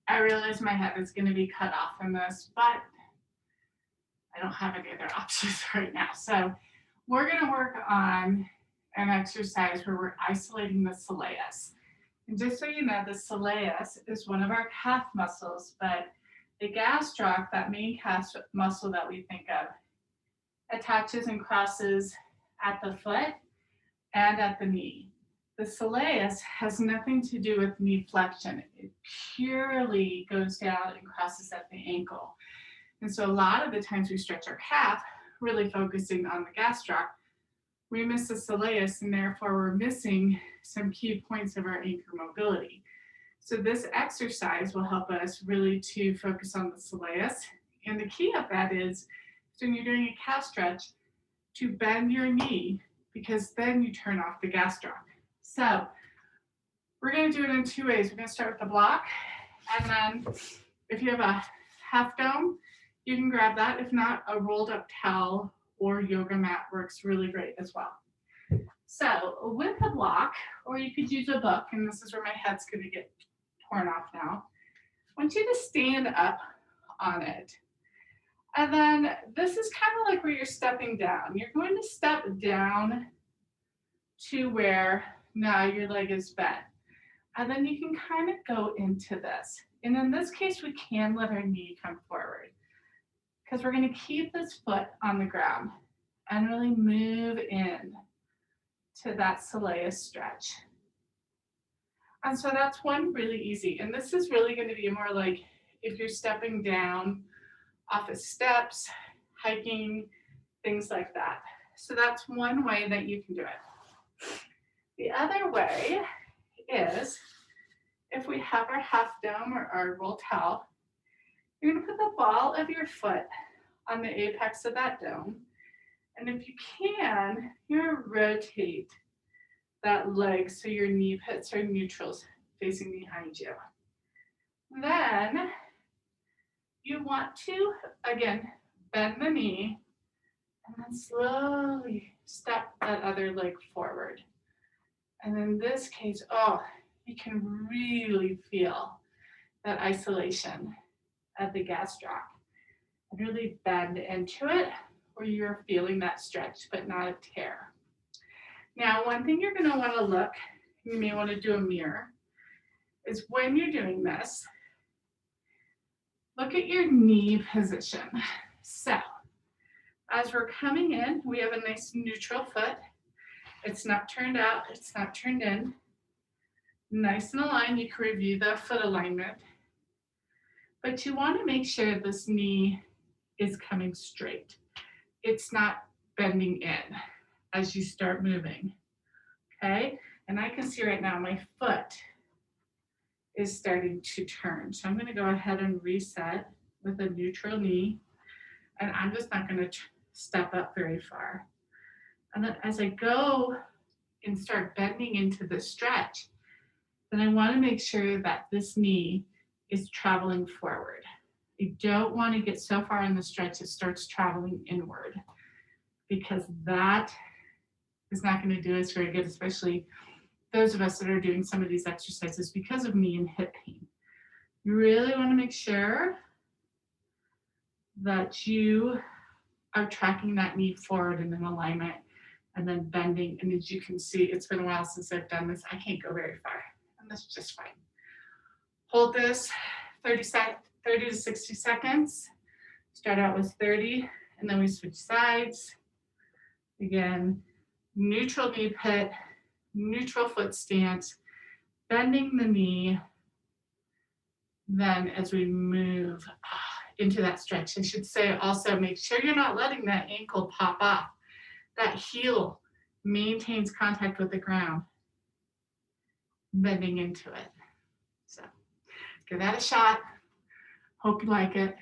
I realize my head is going to be cut off in this, but I don't have any other options right now. So we're going to work on an exercise where we're isolating the soleus. And just so you know, the soleus is one of our calf muscles, but the gastroc, that main calf muscle that we think of, attaches and crosses at the foot and at the knee. The soleus has nothing to do with knee flexion. It purely goes down and crosses at the ankle. And so a lot of the times we stretch our calf, really focusing on the gastroc, we miss the soleus, and therefore we're missing some key points of our ankle mobility. So this exercise will help us really to focus on the soleus. And the key of that is when you're doing a calf stretch, to bend your knee, because then you turn off the gastroc. So we're going to do it in two ways. We're going to start with the block, and then if you have a half dome, you can grab that. If not, a rolled up towel or yoga mat works really great as well. So with the block, or you could use a book, and this is where my head's going to get torn off now. I want you to stand up on it. And then this is kind of like where you're stepping down. You're going to step down to where now your leg is bent. And then you can kind of go into this. And in this case, we can let our knee come forward, because we're going to keep this foot on the ground and really move in to that soleus stretch. And so that's one really easy. And this is really going to be more like if you're stepping down off of steps, hiking, things like that. So that's one way that you can do it. The other way is if we have our half dome or our roll towel, you're going to put the ball of your foot on the apex of that dome. And if you can, you're going to rotate that leg so your knee pits are neutrals facing behind you. Then you want to, again, bend the knee and then slowly step that other leg forward. And in this case, you can really feel that isolation at the gastroc and really bend into it where you're feeling that stretch but not a tear. Now, one thing you're going to want to look, you may want to do a mirror, is when you're doing this, look at your knee position. So as we're coming in, we have a nice neutral foot. It's not turned out, it's not turned in. Nice and aligned. You can review the foot alignment. But you want to make sure this knee is coming straight. It's not bending in as you start moving. Okay? And I can see right now my foot is starting to turn. So I'm going to go ahead and reset with a neutral knee. And I'm just not going to step up very far. And then as I go and start bending into the stretch, then I want to make sure that this knee is traveling forward. You don't want to get so far in the stretch it starts traveling inward, because that is not going to do us very good, especially those of us that are doing some of these exercises because of knee and hip pain. You really want to make sure that you are tracking that knee forward and in alignment and then bending. And as you can see, it's been a while since I've done this. I can't go very far, and that's just fine. Hold this 30 to 60 seconds. Start out with 30, and then we switch sides. Again, neutral knee pit, neutral foot stance, bending the knee. Then as we move into that stretch, I should say also make sure you're not letting that ankle pop off. That heel maintains contact with the ground, bending into it. So give that a shot. Hope you like it.